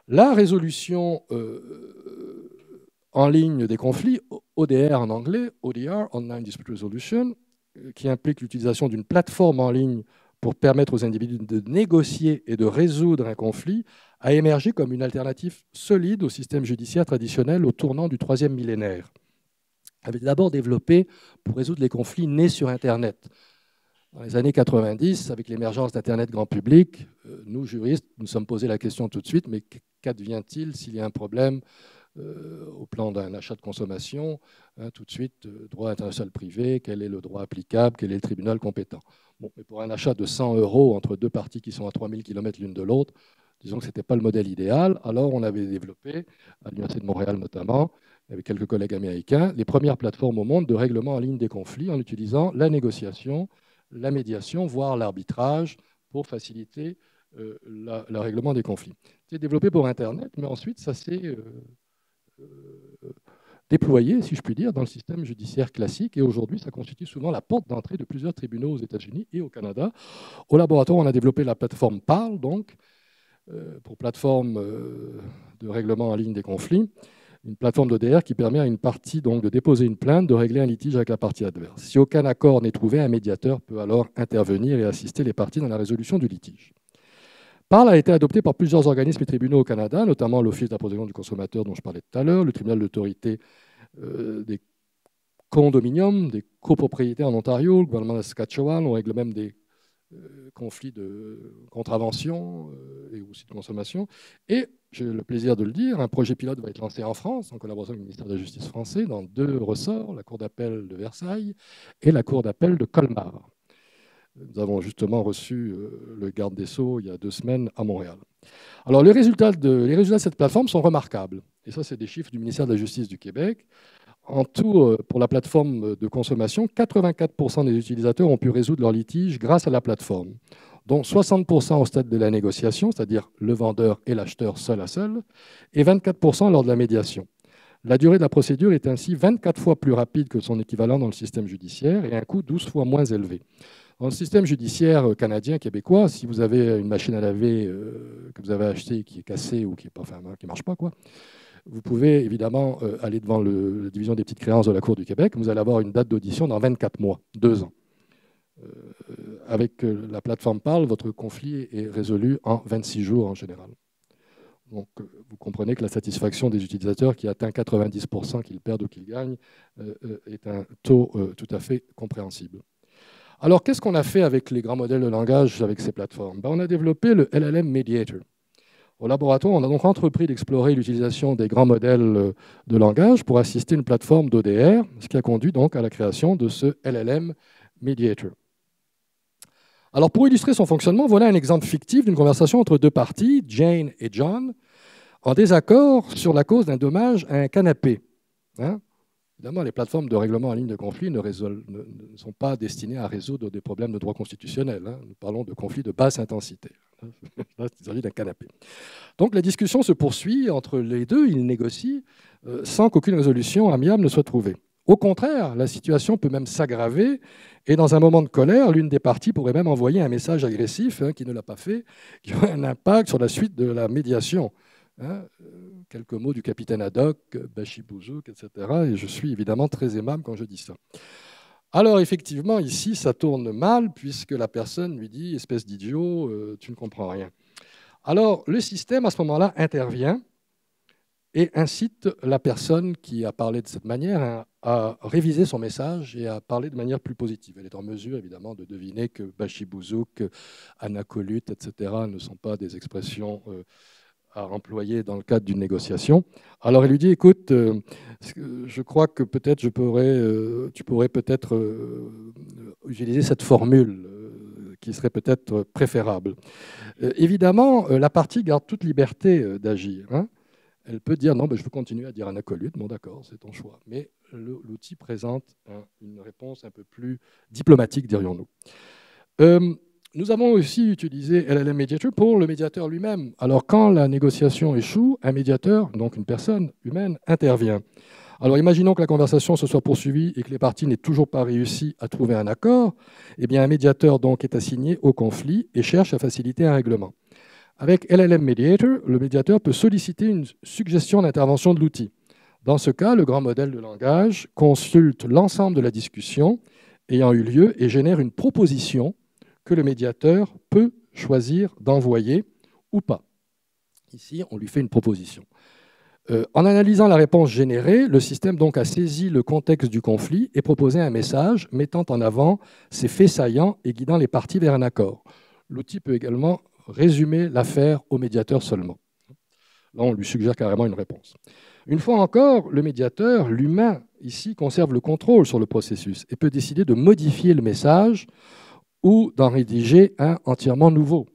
La résolution en ligne des conflits, ODR en anglais, ODR, Online Dispute Resolution, qui implique l'utilisation d'une plateforme en ligne pour permettre aux individus de négocier et de résoudre un conflit, a émergé comme une alternative solide au système judiciaire traditionnel au tournant du 3e millénaire. Elle avait d'abord développé pour résoudre les conflits nés sur Internet. Dans les années 90, avec l'émergence d'Internet grand public, nous, juristes, nous sommes posé la question tout de suite, mais qu'advient-il s'il y a un problème au plan d'un achat de consommation, hein, tout de suite, droit international privé, quel est le droit applicable, quel est le tribunal compétent. Bon, mais pour un achat de 100 € entre deux parties qui sont à 3000 km l'une de l'autre, disons que ce n'était pas le modèle idéal. Alors, on avait développé, à l'Université de Montréal notamment, avec quelques collègues américains, les premières plateformes au monde de règlement en ligne des conflits en utilisant la négociation, la médiation, voire l'arbitrage pour faciliter le règlement des conflits. C'est développé pour Internet, mais ensuite, ça s'est déployé, si je puis dire, dans le système judiciaire classique. Et aujourd'hui, ça constitue souvent la porte d'entrée de plusieurs tribunaux aux États-Unis et au Canada. Au laboratoire, on a développé la plateforme PARL, donc, pour plateforme de règlement en ligne des conflits, une plateforme d'ODR qui permet à une partie donc, de déposer une plainte, de régler un litige avec la partie adverse. Si aucun accord n'est trouvé, un médiateur peut alors intervenir et assister les parties dans la résolution du litige. PARL a été adopté par plusieurs organismes et tribunaux au Canada, notamment l'Office de la protection du consommateur dont je parlais tout à l'heure, le tribunal d'autorité des condominiums, des copropriétés en Ontario, le gouvernement de Saskatchewan, on règle même des conflits de contravention et aussi de consommation. Et j'ai le plaisir de le dire, un projet pilote va être lancé en France, en collaboration avec le ministère de la Justice français, dans 2 ressorts, la Cour d'appel de Versailles et la Cour d'appel de Colmar. Nous avons justement reçu le garde des Sceaux il y a 2 semaines à Montréal. Alors, les résultats de cette plateforme sont remarquables. Et ça, c'est des chiffres du ministère de la Justice du Québec. En tout, pour la plateforme de consommation, 84% des utilisateurs ont pu résoudre leur litige grâce à la plateforme, dont 60% au stade de la négociation, c'est-à-dire le vendeur et l'acheteur seul à seul, et 24% lors de la médiation. La durée de la procédure est ainsi 24 fois plus rapide que son équivalent dans le système judiciaire et un coût 12 fois moins élevé. Dans le système judiciaire canadien, québécois, si vous avez une machine à laver que vous avez achetée qui est cassée ou qui ne marche pas, quoi, vous pouvez évidemment aller devant la division des petites créances de la Cour du Québec. Vous allez avoir une date d'audition dans 24 mois, 2 ans. Avec la plateforme PARL, votre conflit est résolu en 26 jours en général. Donc, vous comprenez que la satisfaction des utilisateurs qui atteint 90%, qu'ils perdent ou qu'ils gagnent, est un taux tout à fait compréhensible. Alors, qu'est-ce qu'on a fait avec les grands modèles de langage avec ces plateformes? On a développé le LLM Mediator. Au laboratoire, on a donc entrepris d'explorer l'utilisation des grands modèles de langage pour assister une plateforme d'ODR, ce qui a conduit donc à la création de ce LLM Mediator. Alors, pour illustrer son fonctionnement, voilà un exemple fictif d'une conversation entre 2 parties, Jane et John, en désaccord sur la cause d'un dommage à un canapé. Évidemment, les plateformes de règlement en ligne de conflit ne sont pas destinées à résoudre des problèmes de droit constitutionnel. Nous parlons de conflits de basse intensité. Là, il s'agit d'un canapé. Donc la discussion se poursuit entre les deux, ils négocient sans qu'aucune résolution amiable ne soit trouvée. Au contraire, la situation peut même s'aggraver et dans un moment de colère, l'une des parties pourrait même envoyer un message agressif, qui ne l'a pas fait, qui aurait un impact sur la suite de la médiation. Quelques mots du capitaine Haddock, Bashi Bouzouk, etc. Et je suis évidemment très aimable quand je dis ça. Alors effectivement, ici, ça tourne mal puisque la personne lui dit « espèce d'idiot, tu ne comprends rien ». Alors le système, à ce moment-là, intervient et incite la personne qui a parlé de cette manière à réviser son message et à parler de manière plus positive. Elle est en mesure, évidemment, de deviner que Bashi Bouzouk, anacolute, etc. ne sont pas des expressions à employer dans le cadre d'une négociation. Alors elle lui dit, écoute, je crois que peut-être tu pourrais peut-être utiliser cette formule qui serait peut-être préférable. Évidemment, la partie garde toute liberté d'agir. Elle peut dire, non, je veux continuer à dire anacolute, bon d'accord, c'est ton choix. Mais l'outil présente une réponse un peu plus diplomatique, dirions-nous. Nous avons aussi utilisé LLM Mediator pour le médiateur lui-même. Alors, quand la négociation échoue, un médiateur, donc une personne humaine, intervient. Alors, imaginons que la conversation se soit poursuivie et que les parties n'aient toujours pas réussi à trouver un accord. Eh bien, un médiateur donc est assigné au conflit et cherche à faciliter un règlement. Avec LLM Mediator, le médiateur peut solliciter une suggestion d'intervention de l'outil. Dans ce cas, le grand modèle de langage consulte l'ensemble de la discussion ayant eu lieu et génère une proposition que le médiateur peut choisir d'envoyer ou pas. Ici, on lui fait une proposition. En analysant la réponse générée, le système donc a saisi le contexte du conflit et proposé un message mettant en avant ses faits saillants et guidant les parties vers un accord. L'outil peut également résumer l'affaire au médiateur seulement. Là, on lui suggère carrément une réponse. Une fois encore, le médiateur, l'humain, ici, conserve le contrôle sur le processus et peut décider de modifier le message ou d'en rédiger un entièrement nouveau.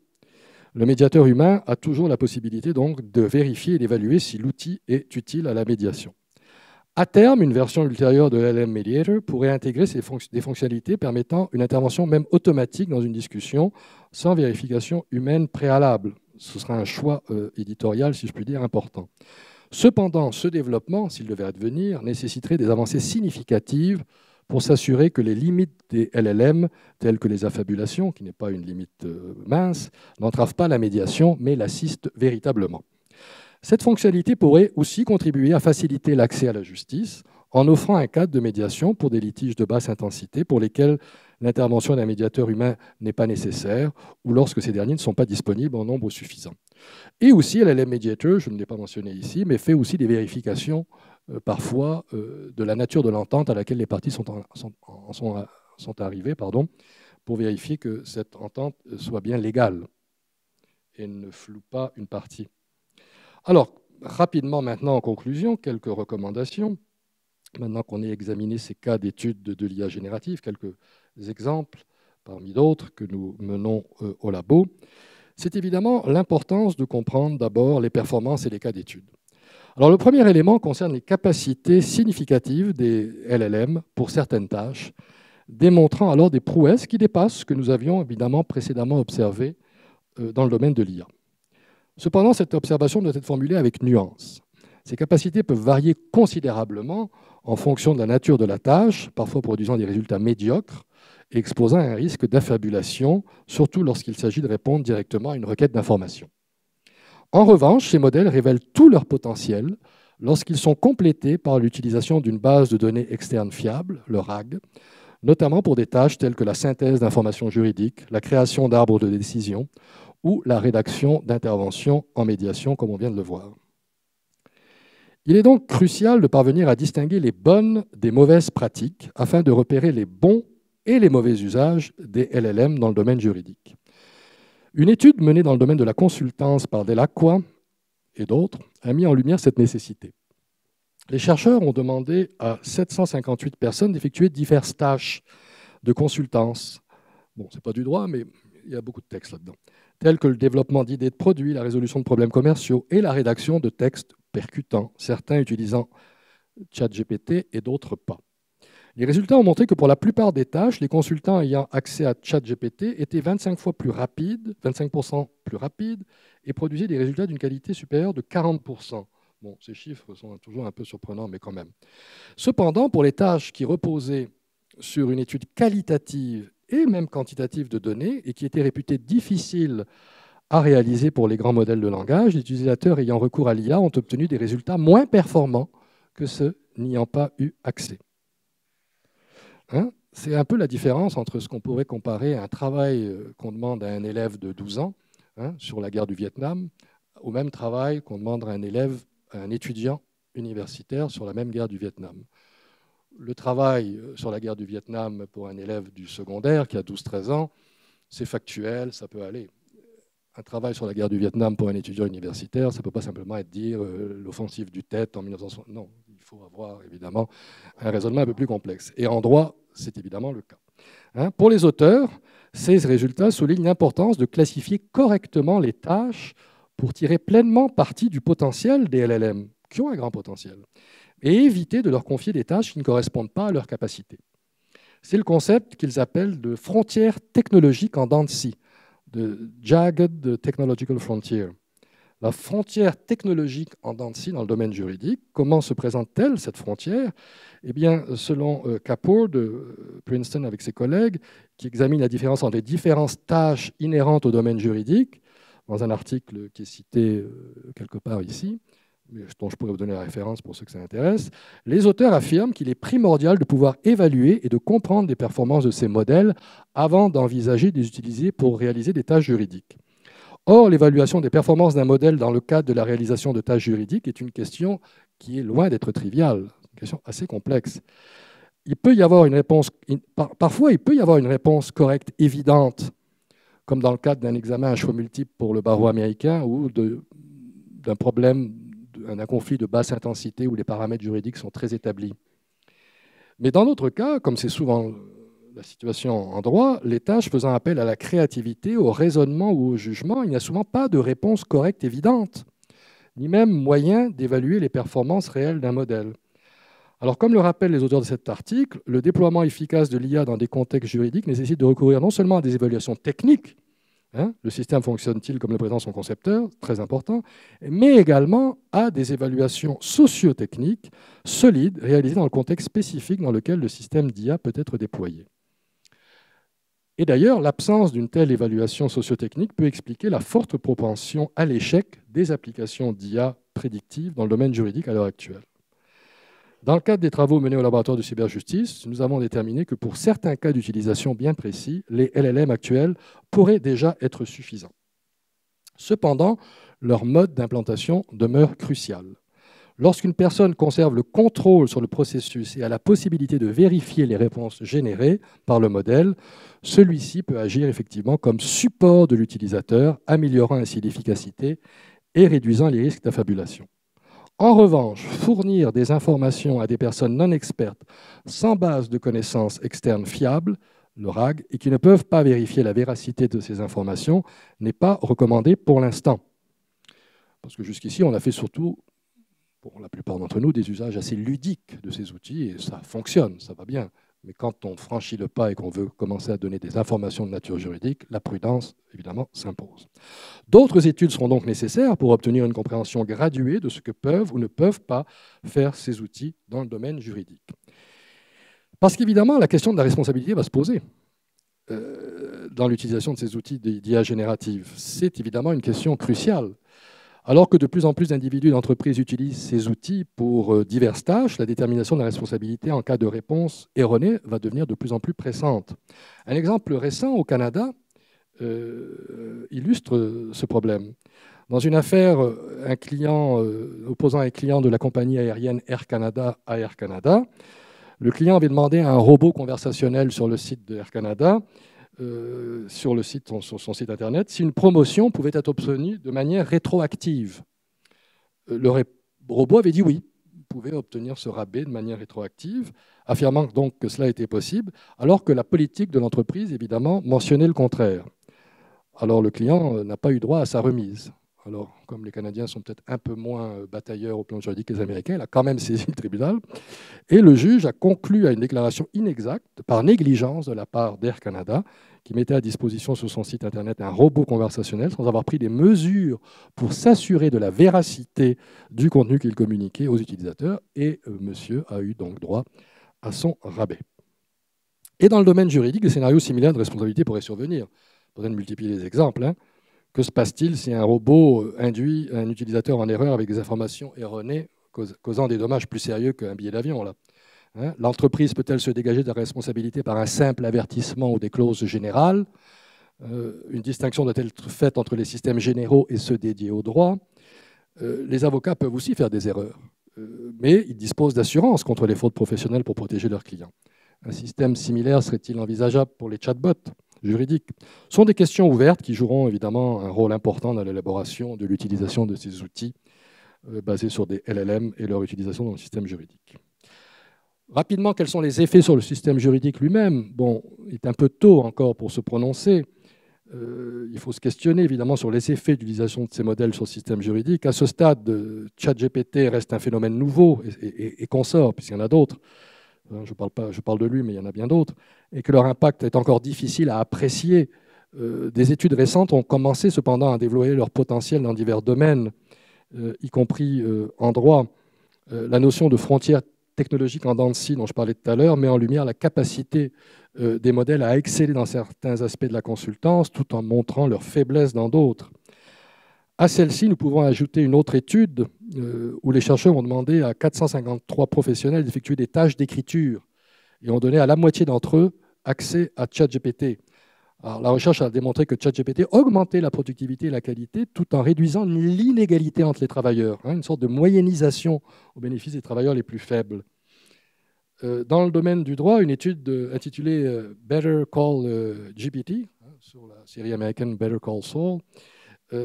Le médiateur humain a toujours la possibilité donc de vérifier et d'évaluer si l'outil est utile à la médiation. À terme, une version ultérieure de LLM Mediator pourrait intégrer des fonctionnalités permettant une intervention même automatique dans une discussion sans vérification humaine préalable. Ce sera un choix éditorial, si je puis dire, important. Cependant, ce développement, s'il devait advenir, nécessiterait des avancées significatives pour s'assurer que les limites des LLM, telles que les affabulations, qui n'est pas une limite mince, n'entravent pas la médiation, mais l'assistent véritablement. Cette fonctionnalité pourrait aussi contribuer à faciliter l'accès à la justice en offrant un cadre de médiation pour des litiges de basse intensité pour lesquels l'intervention d'un médiateur humain n'est pas nécessaire ou lorsque ces derniers ne sont pas disponibles en nombre suffisant. Et aussi, LLM Mediator, je ne l'ai pas mentionné ici, mais fait aussi des vérifications parfois de la nature de l'entente à laquelle les parties sont arrivées pour vérifier que cette entente soit bien légale et ne floue pas une partie. Alors, rapidement maintenant en conclusion, quelques recommandations. Maintenant qu'on ait examiné ces cas d'études de l'IA générative, quelques exemples parmi d'autres que nous menons au labo. C'est évidemment l'importance de comprendre d'abord les performances et les cas d'études. Alors le premier élément concerne les capacités significatives des LLM pour certaines tâches, démontrant alors des prouesses qui dépassent ce que nous avions évidemment précédemment observé dans le domaine de l'IA. Cependant, cette observation doit être formulée avec nuance. Ces capacités peuvent varier considérablement en fonction de la nature de la tâche, parfois produisant des résultats médiocres et exposant à un risque d'affabulation, surtout lorsqu'il s'agit de répondre directement à une requête d'information. En revanche, ces modèles révèlent tout leur potentiel lorsqu'ils sont complétés par l'utilisation d'une base de données externe fiable, le RAG, notamment pour des tâches telles que la synthèse d'informations juridiques, la création d'arbres de décision ou la rédaction d'interventions en médiation, comme on vient de le voir. Il est donc crucial de parvenir à distinguer les bonnes des mauvaises pratiques afin de repérer les bons et les mauvais usages des LLM dans le domaine juridique. Une étude menée dans le domaine de la consultance par Delacroix et d'autres a mis en lumière cette nécessité. Les chercheurs ont demandé à 758 personnes d'effectuer diverses tâches de consultance. Bon, ce n'est pas du droit, mais il y a beaucoup de textes là-dedans, tels que le développement d'idées de produits, la résolution de problèmes commerciaux et la rédaction de textes percutants, certains utilisant ChatGPT et d'autres pas. Les résultats ont montré que pour la plupart des tâches, les consultants ayant accès à ChatGPT étaient 25% plus rapides et produisaient des résultats d'une qualité supérieure de 40%. Bon, ces chiffres sont toujours un peu surprenants, mais quand même. Cependant, pour les tâches qui reposaient sur une étude qualitative et même quantitative de données et qui étaient réputées difficiles à réaliser pour les grands modèles de langage, les utilisateurs ayant recours à l'IA ont obtenu des résultats moins performants que ceux n'ayant pas eu accès. C'est un peu la différence entre ce qu'on pourrait comparer à un travail qu'on demande à un élève de 12 ans sur la guerre du Vietnam, au même travail qu'on demande à un étudiant universitaire sur la même guerre du Vietnam. Le travail sur la guerre du Vietnam pour un élève du secondaire qui a 12-13 ans, c'est factuel, ça peut aller. Un travail sur la guerre du Vietnam pour un étudiant universitaire, ça ne peut pas simplement être dire l'offensive du Tet en 1960. Non, il faut avoir évidemment un raisonnement un peu plus complexe. Et en droit, c'est évidemment le cas. Pour les auteurs, ces résultats soulignent l'importance de classifier correctement les tâches pour tirer pleinement parti du potentiel des LLM, qui ont un grand potentiel, et éviter de leur confier des tâches qui ne correspondent pas à leurs capacités. C'est le concept qu'ils appellent de frontière technologique en dents de scie, de Jagged Technological Frontier. La frontière technologique en dents de scie dans le domaine juridique, comment se présente-t-elle cette frontière? Eh bien, selon Kapoor de Princeton avec ses collègues, qui examine la différence entre les différentes tâches inhérentes au domaine juridique, dans un article qui est cité quelque part ici, dont je pourrais vous donner la référence pour ceux que ça intéresse, les auteurs affirment qu'il est primordial de pouvoir évaluer et de comprendre les performances de ces modèles avant d'envisager de les utiliser pour réaliser des tâches juridiques. Or, l'évaluation des performances d'un modèle dans le cadre de la réalisation de tâches juridiques est une question qui est loin d'être triviale, une question assez complexe. Il peut y avoir une réponse, parfois il peut y avoir une réponse correcte, évidente, comme dans le cadre d'un examen à choix multiples pour le barreau américain ou d'un problème d'un conflit de basse intensité où les paramètres juridiques sont très établis. Mais dans notre cas, comme c'est souvent la situation en droit, les tâches faisant appel à la créativité, au raisonnement ou au jugement, il n'y a souvent pas de réponse correcte évidente, ni même moyen d'évaluer les performances réelles d'un modèle. Alors, comme le rappellent les auteurs de cet article, le déploiement efficace de l'IA dans des contextes juridiques nécessite de recourir non seulement à des évaluations techniques, le système fonctionne-t-il comme le présente son concepteur, très important, mais également à des évaluations socio-techniques solides réalisées dans le contexte spécifique dans lequel le système d'IA peut être déployé. Et d'ailleurs, l'absence d'une telle évaluation socio-technique peut expliquer la forte propension à l'échec des applications d'IA prédictives dans le domaine juridique à l'heure actuelle. Dans le cadre des travaux menés au laboratoire de cyberjustice, nous avons déterminé que pour certains cas d'utilisation bien précis, les LLM actuels pourraient déjà être suffisants. Cependant, leur mode d'implantation demeure crucial. Lorsqu'une personne conserve le contrôle sur le processus et a la possibilité de vérifier les réponses générées par le modèle, celui-ci peut agir effectivement comme support de l'utilisateur, améliorant ainsi l'efficacité et réduisant les risques d'affabulation. En revanche, fournir des informations à des personnes non expertes sans base de connaissances externes fiables, le RAG, et qui ne peuvent pas vérifier la véracité de ces informations n'est pas recommandé pour l'instant. Parce que jusqu'ici, on a fait surtout, pour la plupart d'entre nous, des usages assez ludiques de ces outils, et ça fonctionne, ça va bien. Mais quand on franchit le pas et qu'on veut commencer à donner des informations de nature juridique, la prudence, évidemment, s'impose. D'autres études seront donc nécessaires pour obtenir une compréhension graduée de ce que peuvent ou ne peuvent pas faire ces outils dans le domaine juridique. Parce qu'évidemment, la question de la responsabilité va se poser dans l'utilisation de ces outils d'IA générative. C'est évidemment une question cruciale. Alors que de plus en plus d'individus et d'entreprises utilisent ces outils pour diverses tâches, la détermination de la responsabilité en cas de réponse erronée va devenir de plus en plus pressante. Un exemple récent au Canada illustre ce problème. Dans une affaire opposant un client de la compagnie aérienne Air Canada à Air Canada, le client avait demandé à un robot conversationnel sur le site de Air Canada, sur son site internet, si une promotion pouvait être obtenue de manière rétroactive. Le robot avait dit oui, il pouvait obtenir ce rabais de manière rétroactive, affirmant donc que cela était possible, alors que la politique de l'entreprise, évidemment, mentionnait le contraire. Alors le client n'a pas eu droit à sa remise. Alors, comme les Canadiens sont peut-être un peu moins batailleurs au plan juridique que les Américains, il a quand même saisi le tribunal. Et le juge a conclu à une déclaration inexacte par négligence de la part d'Air Canada, qui mettait à disposition sur son site internet un robot conversationnel sans avoir pris des mesures pour s'assurer de la véracité du contenu qu'il communiquait aux utilisateurs. Et monsieur a eu donc droit à son rabais. Et dans le domaine juridique, des scénarios similaires de responsabilité pourraient survenir. Pour multiplier les exemples. Que se passe-t-il si un robot induit un utilisateur en erreur avec des informations erronées causant des dommages plus sérieux qu'un billet d'avion L'entreprise peut-elle se dégager de la responsabilité par un simple avertissement ou des clauses générales Une distinction doit être faite entre les systèmes généraux et ceux dédiés au droit. Les avocats peuvent aussi faire des erreurs, mais ils disposent d'assurances contre les fautes professionnelles pour protéger leurs clients. Un système similaire serait-il envisageable pour les chatbots juridiques? Ce sont des questions ouvertes qui joueront évidemment un rôle important dans l'élaboration de l'utilisation de ces outils basés sur des LLM et leur utilisation dans le système juridique. Rapidement, quels sont les effets sur le système juridique lui-même? Bon, il est un peu tôt encore pour se prononcer. Il faut se questionner évidemment sur les effets d'utilisation de ces modèles sur le système juridique. À ce stade, ChatGPT reste un phénomène nouveau et consort, puisqu'il y en a d'autres. Je parle de lui, mais il y en a bien d'autres, et que leur impact est encore difficile à apprécier. Des études récentes ont commencé cependant à développer leur potentiel dans divers domaines, y compris en droit. La notion de frontière technologique en dents de scie dont je parlais tout à l'heure met en lumière la capacité des modèles à exceller dans certains aspects de la consultance tout en montrant leurs faiblesses dans d'autres. À celle-ci, nous pouvons ajouter une autre étude où les chercheurs ont demandé à 453 professionnels d'effectuer des tâches d'écriture et ont donné à la moitié d'entre eux accès à ChatGPT. Alors, la recherche a démontré que ChatGPT augmentait la productivité et la qualité tout en réduisant l'inégalité entre les travailleurs, une sorte de moyennisation au bénéfice des travailleurs les plus faibles. Dans le domaine du droit, une étude intitulée Better Call GPT, sur la série américaine Better Call Saul,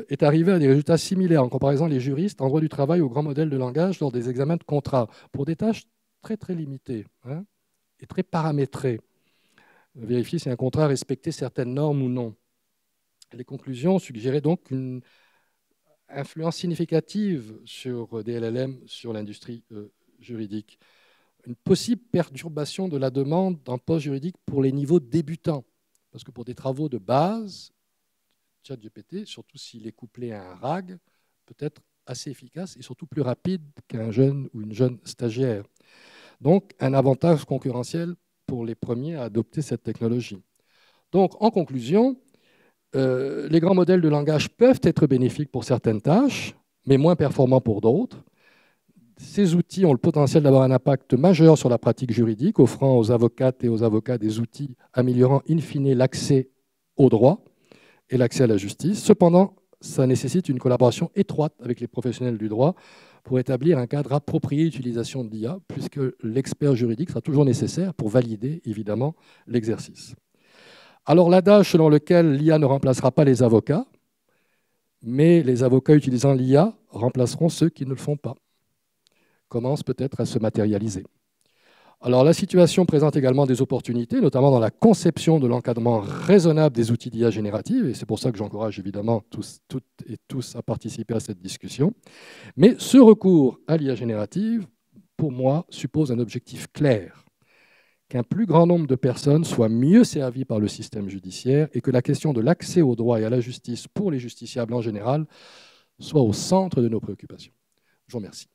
est arrivé à des résultats similaires en comparaison les juristes en droit du travail au grand modèle de langage lors des examens de contrat, pour des tâches très très limitées, hein, et très paramétrées. Vérifier si un contrat respectait certaines normes ou non. Les conclusions suggéraient donc une influence significative sur des LLM, sur l'industrie juridique. Une possible perturbation de la demande d'un poste juridique pour les niveaux débutants. Parce que pour des travaux de base, ChatGPT, surtout s'il est couplé à un RAG, peut être assez efficace et surtout plus rapide qu'un jeune ou une jeune stagiaire. Donc, un avantage concurrentiel pour les premiers à adopter cette technologie. Donc, en conclusion, les grands modèles de langage peuvent être bénéfiques pour certaines tâches, mais moins performants pour d'autres. Ces outils ont le potentiel d'avoir un impact majeur sur la pratique juridique, offrant aux avocates et aux avocats des outils améliorant in fine l'accès au droit et l'accès à la justice. Cependant, ça nécessite une collaboration étroite avec les professionnels du droit pour établir un cadre approprié d'utilisation de l'IA, puisque l'expert juridique sera toujours nécessaire pour valider, évidemment, l'exercice. Alors, l'adage selon lequel l'IA ne remplacera pas les avocats, mais les avocats utilisant l'IA remplaceront ceux qui ne le font pas, commence peut-être à se matérialiser. Alors, la situation présente également des opportunités, notamment dans la conception de l'encadrement raisonnable des outils d'IA générative, et c'est pour ça que j'encourage évidemment toutes et tous à participer à cette discussion. Mais ce recours à l'IA générative, pour moi, suppose un objectif clair, qu'un plus grand nombre de personnes soient mieux servies par le système judiciaire et que la question de l'accès au droit et à la justice pour les justiciables en général soit au centre de nos préoccupations. Je vous remercie.